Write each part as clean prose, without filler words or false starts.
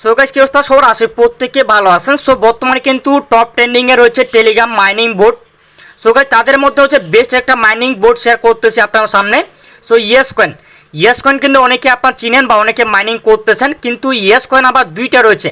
So guys কি অবস্থা সবার, আসে প্রত্যেকে ভালো আছেন। সো বর্তমানে কিন্তু টপ ট্রেন্ডিংয়ে রয়েছে Telegram mining board. So guys তাদের মধ্যে হচ্ছে বেস্ট একটা মাইনিং বোর্ড শেয়ার করতেছি আপনার সামনে। সো ইয়েস কয়েন কিন্তু অনেকে আপনার চিনেন বা অনেকে মাইনিং করতেছেন, কিন্তু ইয়েস কয়েন আবার দুইটা রয়েছে,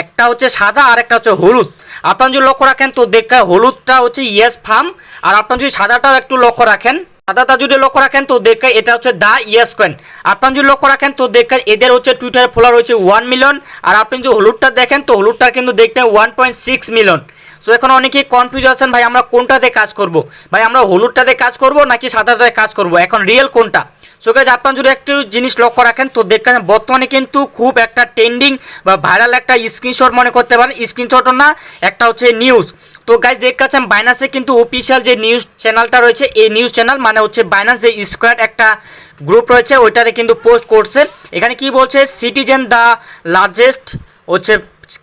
একটা হচ্ছে সাদা আর একটা হচ্ছে হলুদ। আপনার যদি লক্ষ্য রাখেন তো দেখা হলুদটা হচ্ছে ইয়েস ফার্ম, আর আপনার যদি সাদাটাও একটু লক্ষ্য রাখেন, সাদাটা যদি লক্ষ্য রাখেন তো দেখা এটা হচ্ছে দা ইয়েস কয়েন। আপনার যদি লক্ষ্য রাখেন তো দেখেন এদের হচ্ছে টুইটারে ফলোয়ার রয়েছে 1 মিলিয়ন, আর আপনি যদি হলুদটা দেখেন তো হলুদটা কিন্তু দেখবেন 1.6 মিলিয়ন। সো এখন অনেকেই কনফিউজ আছেন, ভাই আমরা কোনটাতে কাজ করব, ভাই আমরা হলুদটাতে কাজ করব নাকি সাদাটাতে কাজ করব, এখন রিয়েল কোনটা? সো গাইস আপনারা যদি একটু জিনিস লক্ষ্য রাখেন তো দেখেন বর্তমানে কিন্তু খুব একটা ট্রেন্ডিং বা ভাইরাল একটা স্ক্রিনশট মনে করতে পারেন, স্ক্রিনশটও না, একটা হচ্ছে নিউজ। তো গাইস দেখছেন বাইন্যান্সে কিন্তু অফিসিয়াল যে নিউজ চ্যানেলটা রয়েছে, এই নিউজ চ্যানেল মানে হচ্ছে বাইন্যান্স যে স্কোয়াড একটা গ্রুপ রয়েছে ওইটাতে কিন্তু পোস্ট করছে। এখানে কি বলছে, সিটিজেন দ্য লার্জেস্ট হচ্ছে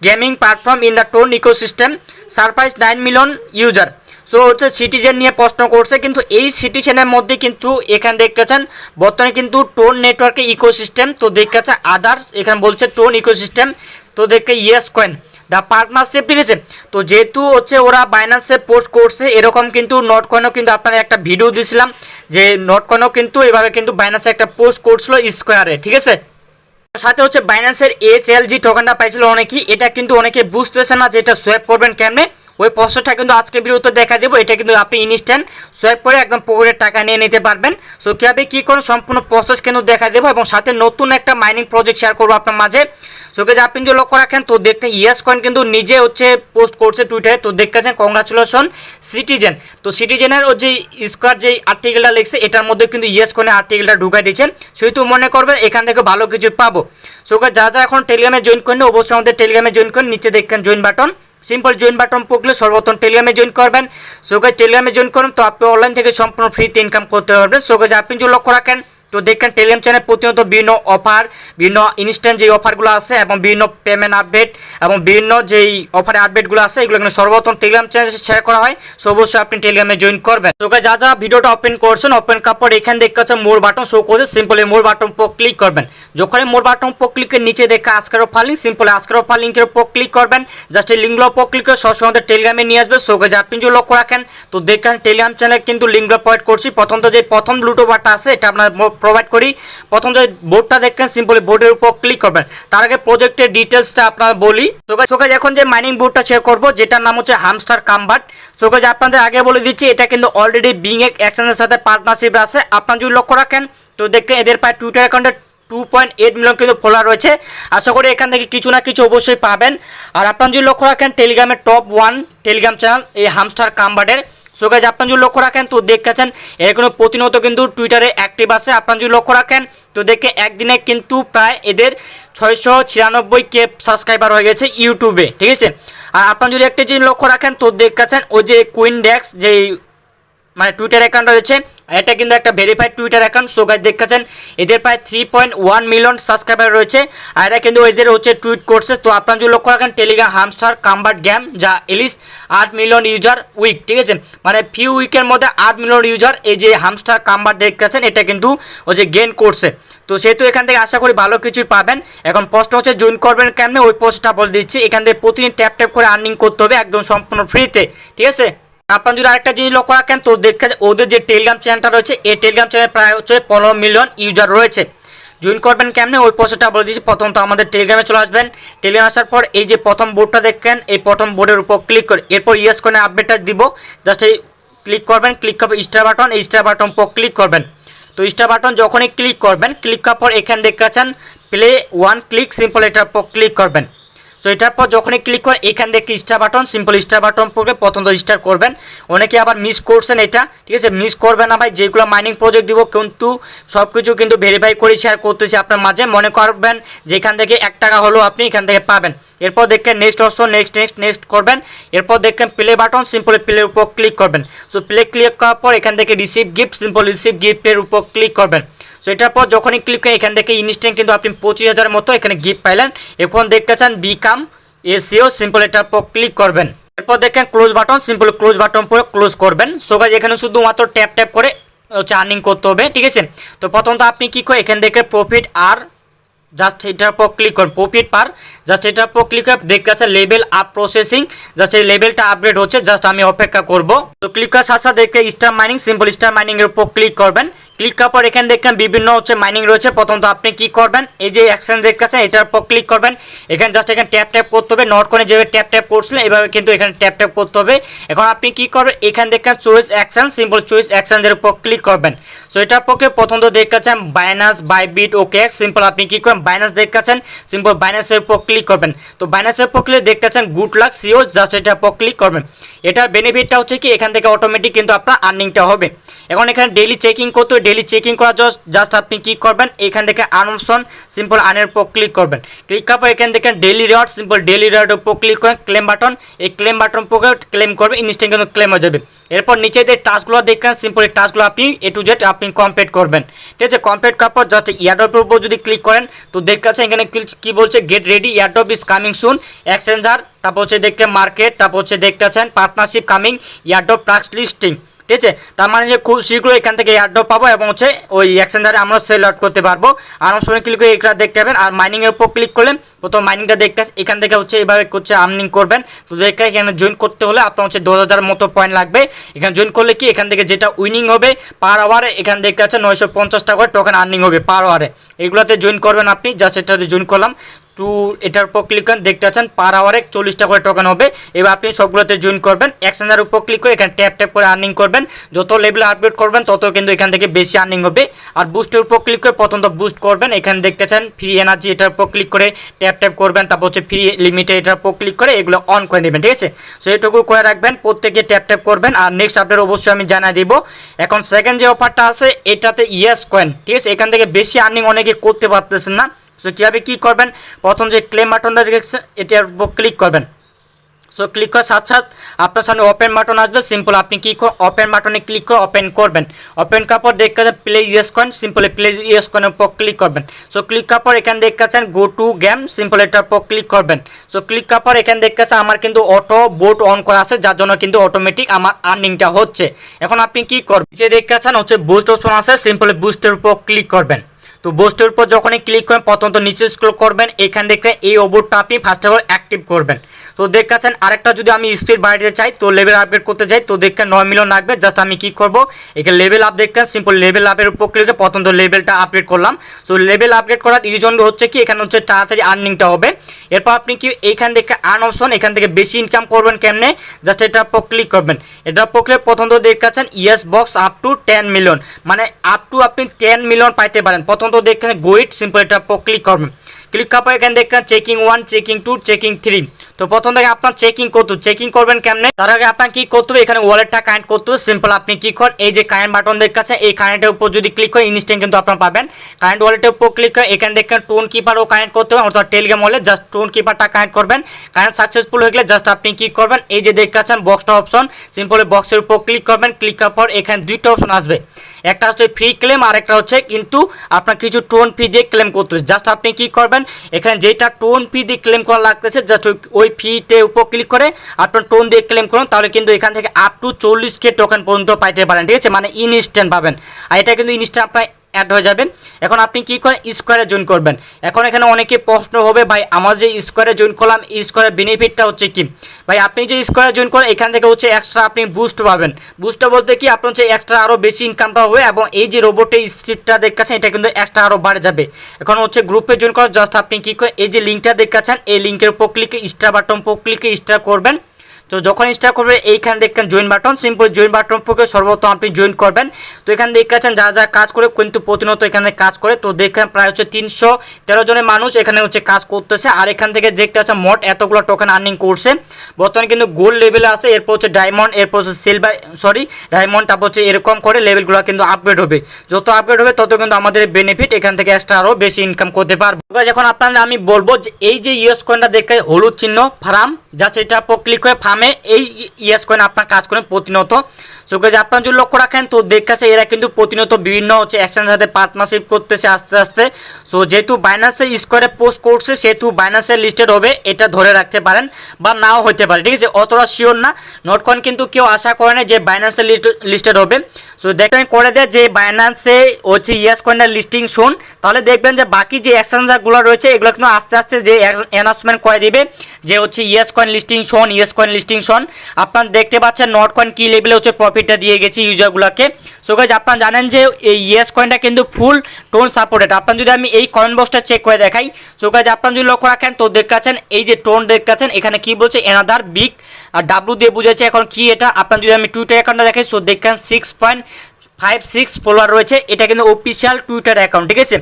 gaming platform in the tone ecosystem surprise 9 million user. So হচ্ছে সিটিজেন নিয়ে প্রশ্ন করছে, কিন্তু এই সিটিজেনের মধ্যে কিন্তু এখানে দেখতেছেন বর্তমানে কিন্তু টোন নেটওয়ার্কের ইকোসিস্টেম, তো দেখতেছেন আদার্স, এখানে বলছে টোন ইকোসিস্টেম, তো দেখে ইয়েস কয়েন দ্য পার্টনারশিপ, ঠিক আছে। তো যেহেতু হচ্ছে ওরা বাইন্যান্সে পোস্ট করছে, এরকম কিন্তু নট কয়েনও কিন্তু আপনারা একটা ভিডিও দিয়েছিলাম যে নট কয়েনও কিন্তু এভাবে কিন্তু বাইন্যান্সে একটা পোস্ট করছিল স্কোয়ারে, ঠিক আছে। সাথে হচ্ছে বাইন্যান্সের এসএলজি টোকেনটা পাইছিল অনেকেই, এটা কিন্তু অনেকে বুঝতেছে না যে এটা সোয়াপ করবেন কেমনে, ওই প্রসেসটা কিন্তু আজকে ভিডিওতে দেখা দেবো। এটা কিন্তু আপনি ইনস্ট্যান্ট সোয়াপ করে একদম পকেটের টাকা নিয়ে নিতে পারবেন। সো কীভাবে কী করে সম্পূর্ণ প্রসেস কিন্তু দেখা দেবো, এবং সাথে নতুন একটা মাইনিং প্রজেক্ট শেয়ার করবো আপনার মাঝে। সো যে আপনি যদি লক্ষ্য রাখেন তো দেখতে ইয়েস কয়েন কিন্তু নিজে হচ্ছে পোস্ট করছে টুইটারে, তো দেখতেছেন কংগ্রাচুলেশন সিটিজেন। তো সিটিজেনের ও যে স্কোয়ার যে আর্টিকেলটা লিখছে এটার মধ্যে কিন্তু ইয়েস কয়েনের আর্টিকেলটা ঢুকাই দিয়েছেন, সেহেতু মনে করবেন এখান থেকে ভালো কিছু পাবো। সো যারা এখন টেলিগ্রামে জয়েন করেন অবশ্যই আমাদের টেলিগ্রামে জয়েন করেন, নিচে দেখবেন join button, simple join button পকলে সর্বপ্রথম টেলিগ্রামে জয়েন করবেন। সো টেলিগ্রামে জয়েন করুন তো আপনি অনলাইন থেকে সম্পূর্ণ ফ্রিতে ইনকাম করতে পারবেন। সো আপনি যদি লক্ষ্য রাখেন তো দেখেন টেলিগ্রাম চ্যানেল প্রতিনিয়ত বিভিন্ন অফার, বিভিন্ন ইনস্ট্যান্ট যে অফারগুলো আছে এবং বিভিন্ন পেমেন্ট আপডেট এবং বিভিন্ন যেই অফারের আপডেটগুলো আছে এগুলো কিন্তু সর্বপ্রথম টেলিগ্রাম চ্যানেলে শেয়ার করা হয়। সো অবশ্যই আপনি টেলিগ্রামে জয়েন করবেন। তো যা যা ভিডিওটা ওপেন করছেন, ওপেন করার পর এখানে দেখতে পাচ্ছেন মোর বাটন শো করছে, সিম্পল এই মোর বাটন উপর ক্লিক করবেন। যখন মোর বাটন উপর ক্লিকের নিচে দেখে আজকের অফার লিঙ্ক, সিম্পল আজকের অফার লিঙ্কের উপর ক্লিক করবেন। জাস্ট এই লিঙ্কগুলো উপর ক্লিক করে সরাসরি আমাদের টেলিগ্রামে নিয়ে আসবে। সো আপনি যদি লক্ষ্য রাখেন তো দেখেন টেলিগ্রাম চ্যানেল কিন্তু লিঙ্কগুলো প্রোভাইড করছি। প্রথমত যে প্রথম ব্লুটো বারটা আছে এটা আপনার প্রোভাইড করি। প্রথম যে বোর্ডটা দেখেন সিম্পলি বোর্ডের উপর ক্লিক করবেন। তার আগে প্রজেক্টের ডিটেলসটা আপনার বলি। সো গাইস এখন যে মাইনিং বোর্ডটা শেয়ার করব যেটার নাম হচ্ছে হামস্টার কামবাট। সো গাইস আপনাদের আগে বলে দিচ্ছি এটা কিন্তু অলরেডি বিং এক্সচেঞ্জের সাথে পার্টনারশিপ আছে। আপনারা যদি লক্ষ্য রাখেন তো দেখেন এদের প্রায় টুইটার অ্যাকাউন্টে 2.8 মিলিয়ন কিন্তু ফলোয়ার রয়েছে। আশা করি এখান থেকে কিছু না কিছু অবশ্যই পাবেন। আর আপনারা যদি লক্ষ্য রাখেন টেলিগ্রামের টপ 1 টেলিগ্রাম চ্যানেল এই হামস্টার কামবাটের। সো গাইস আপনারা যদি লক্ষ্য রাখেন তো দেখতেছেন এরকম প্রতিনিয়ত কিন্তু টুইটারে অ্যাক্টিভ আছে। আপনারা যদি লক্ষ্য রাখেন তো দেখে একদিনে কিন্তু প্রায় এদের 696K সাবস্ক্রাইবার হয়ে গেছে ইউটিউবে, ঠিক আছে। আর আপনারা যদি একটা জিনিস লক্ষ্য রাখেন তো দেখতেছেন ওই যে কুইনডেক্স যে মানে টুইটার অ্যাকাউন্ট রয়েছে, এটা কিন্তু একটা verified Twitter account. So guys দেখতেছেন এদের প্রায় 3.1 মিলিয়ন সাবস্ক্রাইবার রয়েছে, আর এটা কিন্তু এদের হচ্ছে টুইট করছে। তো আপনারা যদি লক্ষ্য রাখেন টেলিগ্রাম হামস্টার কামবাট গেম যা এলিস 8 মিলিয়ন ইউজার উইক, ঠিক আছে, মানে ফিউ উইকের মধ্যে 8 মিলিয়ন ইউজার এই যে হামস্টার কামবাট দেখতেছেন এটা কিন্তু ওই যে গেইন করছে। তো সেহেতু এখান থেকে আশা করি ভালো কিছুই পাবেন। এখন প্রশ্ন হচ্ছে জয়েন করবেন কেমনে, ওই পোস্টটা বলে দিচ্ছি। এখান থেকে প্রতিদিন ট্যাপ ট্যাপ করে আর্নিং করতে হবে একদম সম্পূর্ণ ফ্রিতে, ঠিক আছে। আপনারা যদি আরেকটা জিনিস লক্ষ্য রাখেন তো দেখেন ওদের যে টেলিগ্রাম চ্যানেলটা রয়েছে এই টেলিগ্রাম চ্যানেল প্রায় হচ্ছে 15 মিলিয়ন ইউজার রয়েছে। জয়েন করবেন কেমনে ওই প্রসেসটা বলে দিচ্ছি। প্রথম তো আমাদের টেলিগ্রামে চলে আসবেন। টেলিগ্রামে আসার পর এই যে প্রথম বোর্ডটা দেখেন এই প্রথম বোর্ডের উপর ক্লিক করে এরপর ইয়েস করে আপডেটটা দিব। জাস্ট এই ক্লিক করবেন, ক্লিক করবে স্টার বাটন, এই স্টার বাটন উপর ক্লিক করবেন। তো স্টার বাটন যখনই ক্লিক করবেন, ক্লিক করার পর এখানে দেখেছেন প্লে 1 ক্লিক, সিম্পল এটার উপর ক্লিক করবেন। সো এটার পর যখনই ক্লিক করেন এখান থেকে star button, simple star button পড়বে, প্রথমত স্টার করবেন। অনেকে আবার মিস করছেন এটা, ঠিক আছে, মিস করবেন না ভাই। যেগুলো মাইনিং প্রজেক্ট দিব কিন্তু সব কিছু কিন্তু ভেরিফাই করে শেয়ার করতেছি আপনার মাঝে। মনে করবেন যে এখান থেকে 1 টাকা হলেও আপনি এখান থেকে পাবেন। এরপর দেখেন নেক্সট অপশন, নেক্সট করবেন। এরপর দেখেন প্লে বাটন, সিম্পল প্লের উপর ক্লিক করবেন। সো প্লে ক্লিক করার পর এখান থেকে রিসিভ গিফট, সিম্পল রিসিভ গিফটের উপর ক্লিক করবেন। সো এটার পর যখনই ক্লিক করেন এখান থেকে ইনস্ট্যান্ট কিন্তু আপনি 25,000 মতো এখানে গিফট পাইলেন। এখন দেখতে চান বিকাম এসিও, সিম্পল এটার উপর ক্লিক করবেন। এরপর দেখেন close button, simple close button পরে ক্লোজ করবেন। সো গাইস এখানে শুধুমাত্র ট্যাপ ট্যাপ করে হচ্ছে আর্নিং করতে হবে, ঠিক আছে। তো প্রথমত আপনি কি করে এখান থেকে প্রফিট আর জাস্ট এটার উপর ক্লিক করুন, প্রফিট পার, জাস্ট এটার উপর ক্লিক করে দেখতে পাচ্ছেন লেভেল আপ প্রসেসিং, জাস্ট এই লেভেলটা আপগ্রেড হচ্ছে, জাস্ট আমি অপেক্ষা করব। তো ক্লিক করার সাথে সাথে দেখে star mining, simple star mining এর উপর ক্লিক করবেন। ক্লিক করার পর এখানে দেখেন বিভিন্ন মাইনিং রয়েছে। প্রথমত আপনি কি করবেন, এই যে এক্সচেঞ্জ দেখতেছেন এটার উপর ক্লিক করবেন। এখানে জাস্ট এখানে ট্যাপ ট্যাপ করতে হবে, নট করে যেভাবে ট্যাপ ট্যাপ করছিলেন এভাবে কিন্তু এখানে ট্যাপ ট্যাপ করতে হবে। এখন আপনি কি করবেন, এখানে দেখেন চয়েস এক্সচেঞ্জ, সিম্পল চয়েস এক্সচেঞ্জের উপর ক্লিক করবেন। সো এটার পক্ষে প্রথমত দেখতেছেন বাইনান্স, বাইবিট, ওকেএক্স, সিম্পল আপনি কি করবেন বাইনান্স দেখতেছেন, সিম্পল বাইনান্সের উপর ক্লিক করবেন। তো বাইনান্সের উপর ক্লিক দেখতেছেন গুড লাক সিও, জাস্ট এটার উপর ক্লিক করবেন। এটার বেনিফিটটা হচ্ছে কি এখান থেকে অটোমেটিক কিন্তু আপনার আর্নিংটা হবে। এখন এখানে ডেইলি চেকিং করতে হবে, ডেইলি চেকিং করার জাস্ট আপনি কি করবেন, এখান থেকে আর্ন অপশন, সিম্পল আর্নের উপর ক্লিক করবেন। ক্লিক করার পর এখান থেকে ডেইলি রিওয়ার্ড, সিম্পল ডেইলি রিওয়ার্ডের উপর ক্লিক করেন, ক্লেম বাটন, এই ক্লেম বাটন উপর ক্লেম করবে, ইনস্ট্যান্ট কিন্তু ক্লেম হয়ে যাবে। এরপর নিচে যে টাস্কগুলো দেখেন, সিম্পল এই টাস্কগুলো আপনি এ টু জেড আপনি কমপ্লিট করবেন। ঠিক আছে, কমপ্লিট করার পর জাস্ট এয়ারড্রপের উপর যদি ক্লিক করেন তো দেখতে পাচ্ছেন এখানে কি বলছে, get ready airdrop is coming soon, exchanger, তারপর হচ্ছে দেখতে মার্কেট, তারপর হচ্ছে দেখতে পাচ্ছেন partnership coming, airdrop price listing. ঠিক আছে, তার মানে যে খুব শীঘ্রই এখান থেকে এয়ারড্রপ পাবো এবং হচ্ছে ওই এক্সচেঞ্জারে আমরা সেল আউট করতে পারবো। আর অপশনে ক্লিক করে এটা দেখতে পাবেন। আর মাইনিংয়ের উপর ক্লিক করলেন, প্রথম মাইনিংটা দেখতে এখান থেকে হচ্ছে এইভাবে হচ্ছে আর্নিং করবেন। তো দেখে এখানে জয়েন করতে হলে আপনার হচ্ছে 2000 মতো পয়েন্ট লাগবে। এখানে জয়েন করলে কি এখান থেকে যেটা উইনিং হবে পার আওয়ারে, এখানে দেখতে পাচ্ছেন 950 টাকা করে টোকেন আর্নিং হবে পার আওয়ারে। এগুলোতে জয়েন করবেন আপনি, জাস্ট এটাতে জয়েন করলাম। টু এটার উপর ক্লিক করেন, দেখতে পাচ্ছেন পার আওয়ারে 40 টাকা করে টোকেন হবে। এবার আপনি সবগুলোতে জয়েন করবেন। এক্সচেঞ্জের উপর ক্লিক করে এখানে ট্যাপ ট্যাপ করে আর্নিং করবেন। যত লেভেল আপগ্রেড করবেন তত কিন্তু এখান থেকে বেশি আর্নিং হবে। আর বুস্টের উপর ক্লিক করে প্রথমত বুস্ট করবেন। এখানে দেখতেছেন ফ্রি এনার্জি, এটার উপর ক্লিক করে ট্যাপ ট্যাপ করবেন। তারপর হচ্ছে ফ্রি লিমিটে এটার উপর ক্লিক করে এগুলো অন করে নেবেন। ঠিক আছে, সো এটুকু করে রাখবেন, প্রত্যেকে ট্যাপ ট্যাপ করবেন। আর নেক্সট আপডেট অবশ্যই আমি জানিয়ে দিব। এখন সেকেন্ড যে অফারটা আছে এটাতে ইয়েস কয়েন। ঠিক আছে, এখান থেকে বেশি আর্নিং অনেকে করতে পারতেছেন না। সো কীভাবে কী করবেন, প্রথম যে ক্লেম বাটনটা দেখছেন এটার উপর ক্লিক করবেন। সো ক্লিক করার সাথে সাথে আপনার সামনে ওপেন বাটন আসবে, সিম্পল আপনি কি ওপেন বাটনে ক্লিক করে ওপেন করবেন। ওপেন করার পর দেখতে play yes coin, simple play yes কয়েনের উপর ক্লিক করবেন। সো ক্লিক করার পর এখানে দেখতেছেন গো টু গেম, সিম্পল এটার উপর ক্লিক করবেন। সো ক্লিক করার পর এখানে দেখতেছেন আমার কিন্তু অটো বোট অন করা আছে, যার জন্য কিন্তু অটোমেটিক আমার আর্নিংটা হচ্ছে। এখন আপনি কি করবেন, যে দেখতেছেন হচ্ছে বুস্ট অপশন আছে, সিম্পল বুস্টের উপর ক্লিক করবেন। তো বুস্টের উপর যখনই ক্লিক করেন প্রথমত নিচে স্ক্রল করবেন, এখান থেকে এই ওবোর্ডটা আপনি ফার্স্ট অফ অল অ্যাক্টিভ করবেন। তো দেখাচ্ছেন আরেকটা যদি আমি স্পিড বাড়াতে চাই, তো লেভেল আপগ্রেড করতে চাই, তো দেখেন 9 মিলিয়ন লাগবে। জাস্ট আমি কি করব, এখানে লেভেল আপ দেখেন, সিম্পল লেভেল আপের উপর ক্লিক করে প্রথমত লেভেলটা আপগ্রেড করলাম। সো লেভেল আপগ্রেড করার রিজন হচ্ছে কি এখানে হচ্ছে তাড়াতাড়ি আর্নিংটা হবে। এরপর আপনি কি এইখান থেকে আর্ন অপশন, এখান থেকে বেশি ইনকাম করবেন কেমনে, জাস্ট এটার উপর ক্লিক করবেন। এটার উপর ক্লিক প্রথমত দেখাচ্ছেন yes box up to 10 million, মানে আপ টু আপনি 10 মিলিয়ন পাইতে পারেন। প্রথমত দেখেন গোইট, সিম্পল এটার উপর ক্লিক করবেন। ক্লিক করার পর এখানে দেখেন চেকিং 1, চেকিং 2, চেকিং 3। তো প্রথম থেকে আপনার চেকিং করবেন কেমনে, তার আগে আপনার কি করতে হবে, এখানে ওয়ালেটটা কানেক্ট করতে হবে। সিম্পল আপনি কি করেন, এই যে কারেন্ট বাটন দেখাচ্ছে এই কারেন্টের উপর যদি ক্লিক করেন ইনস্ট্যান্ট কিন্তু আপনার পাবেন। কারেন্ট ওয়ালেটের উপর ক্লিক করে এখানে দেখেন টোন কিপারও কানেক্ট করতে হবে, অর্থাৎ টেলিগ্রাম ওয়ালেট, জাস্ট টোন কিপারটা কানেক্ট করবেন। কারেন্ট সাকসেসফুল হয়ে গেলে জাস্ট আপনি কি করবেন, এই যে দেখাচ্ছেন বক্সটা অপশন, সিম্পল বক্সের উপর ক্লিক করবেন। ক্লিক করার পর এখানে দুইটা অপশন আসবে, একটা হচ্ছে ফ্রি ক্লেম আর একটা হচ্ছে কিন্তু আপনার কিছু টোন ফি দিয়ে ক্লেম করতে হবে। জাস্ট আপনি কি করবেন, এখানে যেটা টোন ফি দিয়ে ক্লেম করা লাগতেছে জাস্ট ওই ফিতে উপর ক্লিক করে আপনার টোন দিয়ে ক্লেম করুন, তাহলে কিন্তু এখান থেকে আপ টু 40K টোকেন পর্যন্ত পাইতে পারেন। ঠিক আছে, মানে ইনস্ট্যান্ট পাবেন, আর এটা কিন্তু ইনস্ট্যান্ট আপনার অ্যাড হয়ে যাবেন। এখন আপনি কি করেন, স্কোয়ারে জয়েন করবেন। এখন এখানে অনেকে প্রশ্ন হবে, ভাই আমার যে স্কোয়ারে জয়েন করলাম এই স্কোয়ারের বেনিফিটটা হচ্ছে কি, ভাই আপনি যে স্কোয়ারে জয়েন করেন এখান থেকে হচ্ছে এক্সট্রা আপনি বুস্ট পাবেন। বুস্টটা বলতে কি আপনার হচ্ছে এক্সট্রা আরও বেশি ইনকামটা হবে, এবং এই যে রোবটের স্ক্রিপ্টটা দেখাচ্ছেন এটা কিন্তু এক্সট্রা আরও বাড়ে যাবে। এখন হচ্ছে গ্রুপে জয়েন করেন, জাস্ট আপনি কি করেন, এই যে লিঙ্কটা দেখাচ্ছেন এই লিঙ্কের উপর ক্লিকে স্টার বাটন উপর ক্লিকে স্টার করবেন। তো যখন স্টার্ট করবে এইখানে দেখবেন join button, simple join button থেকে সর্বপ্রথম আপনি জয়েন করবেন। তো এখানে দেখাচ্ছেন যারা যারা কাজ করে কিন্তু প্রতিনিয়ত এখানে কাজ করে, তো দেখেন প্রায় হচ্ছে 313 জনের মানুষ এখানে হচ্ছে কাজ করতেছে। আর এখান থেকে দেখতে পাচ্ছেন মোট এতগুলো টোকেন আর্নিং করছে। বর্তমানে কিন্তু গোল্ড লেভেলে আছে, এরপর হচ্ছে ডায়মন্ড, এরপর হচ্ছে ডায়মন্ড, তারপর হচ্ছে এরকম করে লেভেলগুলো কিন্তু আপগ্রেড হবে। যত আপগ্রেড হবে তত কিন্তু আমাদের বেনিফিট, এখান থেকে এক্সট্রা আরও বেশি ইনকাম করতে পারবো। এখন আপনাদের আমি বলবো যে এই যে ইউএস কয়েনটা দেখে হলুদ চিহ্ন ফার্ম, জাস্ট এটা উপর ক্লিক করে ফার্মে এই ইয়েস কয়েন আপনার কাজ করেন প্রতিনিয়ত। সো গাইস আপনারা যদি লক্ষ্য রাখেন তো দেখতেছে এরা কিন্তু প্রতিনিয়ত বিভিন্ন হচ্ছে এক্সচেঞ্জের সাথে পার্টনারশিপ করতেছে আস্তে আস্তে। সো যেহেতু বাইন্যান্সে স্কোয়ারে পোস্ট করছে সেহেতু বাইন্যান্সে লিস্টেড হবে, এটা ধরে রাখতে পারেন বা নাও হতে পারে, ঠিক আছে, অতটা শিওর না। নটকয়েন কিন্তু কেউ আশা করে না যে বাইন্যান্সে লিস্টেড হবে। সো দেখবেন করে দেয় যে বাইন্যান্সে হচ্ছে ইয়েস কয়েনের লিস্টিং শোন, তাহলে দেখবেন যে বাকি যে এক্সচেঞ্জারগুলো রয়েছে এগুলো কিন্তু আস্তে আস্তে যে অ্যানাউন্সমেন্ট করে দিবে যে হচ্ছে ইয়েস কয়েন লিস্টিং শোন, ইয়েস কয়েন লিস্টিং শোন। আপনারা দেখতে পাচ্ছেন নটকয়েন কি লেভেলে হচ্ছে প্রফিটটা দিয়ে গেছে ইউজারগুলোকে। সো গাইস আপনারা জানেন যে এই ইয়েস কয়েনটা কিন্তু ফুল টোন সাপোর্টেড। আপনারা যদি আমি এই কয়েন বক্সটা চেক করে দেখাই, সো গাইস আপনারা যদি লক্ষ্য রাখেন তো দেখতেছেন এই যে টোন দেখতেছেন এখানে কি বলছে অ্যানাদার বিগ, আর ডাব্লু দিয়ে বুঝাচ্ছে এখন কি এটা। আপনারা যদি আমি টুইটার অ্যাকাউন্টটা দেখাই, সো দেখেন 6.56 ফলোয়ার রয়েছে, এটা কিন্তু অফিসিয়াল টুইটার অ্যাকাউন্ট, ঠিক আছে।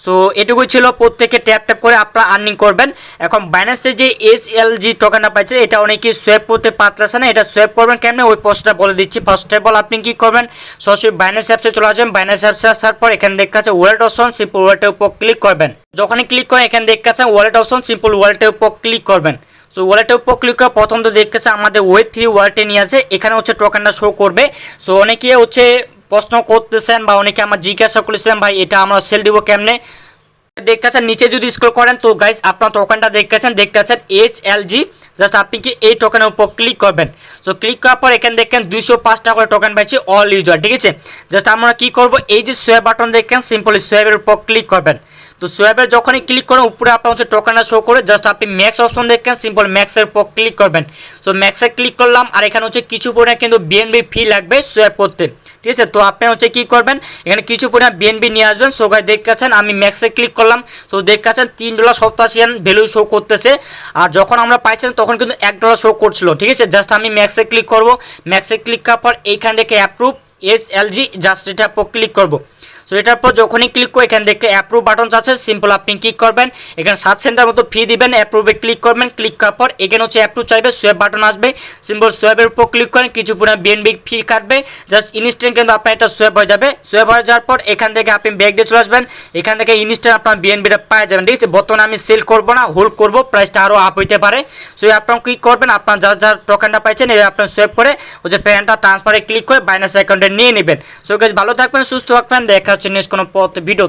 সো এটুকুই ছিল, প্রত্যেকে ট্যাপ ট্যাপ করে আপনারা আর্নিং করবেন। এখন বাইন্যান্সে যে SLG টোকেনটা পাচ্ছে এটা অনেকেই সোয়াপ করতে পারতেছে না, এটা সোয়াপ করবেন কেমনে ওই পোস্টটা বলে দিচ্ছি। ফার্স্ট অফ অল আপনি কি করবেন, সরাসরি বাইন্যান্স অ্যাপসে চলে আসবেন। বাইন্যান্স অ্যাপসে আসার পর এখানে দেখাচ্ছে ওয়ালেট অপশন, সিম্পল ওয়ালেটের উপর ক্লিক করবেন। যখনই ক্লিক করেন এখানে দেখাচ্ছে ওয়ালেট অপশন, সিম্পল ওয়ালেটের উপর ক্লিক করবেন। সো ওয়ালেটের উপর ক্লিক করে প্রথম তো দেখতেছে আমাদের Web3 ওয়ালেটে নিয়ে আসে, এখানে হচ্ছে টোকেনটা শো করবে। সো অনেকে হচ্ছে প্রশ্ন করতেছেন বা অনেকে আমার জিজ্ঞাসা করেছিলেন ভাই এটা আমরা সেল দিব কেমনে। দেখতেছেন নিচে যদি স্ক্রল করেন তো গাইস আপনার টোকেনটা দেখতেছেন HLG, জাস্ট আপনি কি এই টোকেনের উপর ক্লিক করবেন। সো ক্লিক করার পর এখানে দেখেন 205 টাকা করে টোকেন পাচ্ছি অল ইউজার, ঠিক আছে। জাস্ট আমরা কি করব, এই যে সোয়াপ বাটন দেখেন সিম্পলি সোয়াপের উপর ক্লিক করবেন। তো সোয়াপের যখনই ক্লিক করেন উপরে আপনার হচ্ছে টোকেনটা শো করে, জাস্ট আপনি ম্যাক্স অপশন দেখেন সিম্পল ম্যাক্সের উপর ক্লিক করবেন। সো ম্যাক্সে ক্লিক করলাম, আর এখানে হচ্ছে কিছু পরিমাণ কিন্তু বিএনবি ফি লাগবে সোয়াপ করতে, ঠিক আছে। তো আপনি হচ্ছে কি করবেন, এখানে কিছু পরিমাণ বিএনবি নিয়ে আসবেন। সো গাইস দেখতেছেন আমি ম্যাক্সে ক্লিক করলাম, তো দেখতেছেন $3.87 ভ্যালু শো করতেছে, আর যখন আমরা পাইছেন তখন কিন্তু $1 শো করছিল, ঠিক আছে। জাস্ট আমি ম্যাক্সে ক্লিক করব, ম্যাক্সে ক্লিক করার পর এইখান থেকে অ্যাপ্রুভ SLG, জাস্ট এটার উপর ক্লিক করব। সো এটার পর যখনই ক্লিক করে এখান থেকে অ্যাপ্রুভ বাটন আছে সিম্পল আপনি ক্লিক করবেন, এখানে 7 সেন্টের মতো ফি দিবেন, অ্যাপ্রুভে ক্লিক করবেন। ক্লিক করার পর এখানে হচ্ছে অ্যাপ্রুভ চাইবে, সোয়াপ বাটন আসবে, সিম্পল সোয়াপের উপর ক্লিক করেন, কিছু পরিমাণ বিএনবি ফি কাটবে, জাস্ট ইনস্ট্যান্ট কিন্তু আপনার এটা সোয়াপ হয়ে যাবে। সোয়াপ হয়ে যাওয়ার পর এখান থেকে আপনি ব্যাক দিয়ে চলে আসবেন, এখান থেকে ইনস্ট্যান্ট আপনার বিএনবিটা পাওয়া যাবেন, ঠিক আছে। বর্তমানে আমি সেল করবো না, হোল্ড করবো, প্রাইসটা আরও আপ হইতে পারে। সো আপনার কি করবেন, আপনার যার টোকেনটা পাইছেন এটা আপনার সোয়াপ করে ওই যে পেমেন্টটা ট্রান্সফারে ক্লিক করে বাইন্যান্স অ্যাকাউন্টে নিয়ে নেবেন। সো গাইস ভালো থাকবেন, সুস্থ থাকবেন, দেখা হচ্ছে নেক্সট কোনো ভিডিও।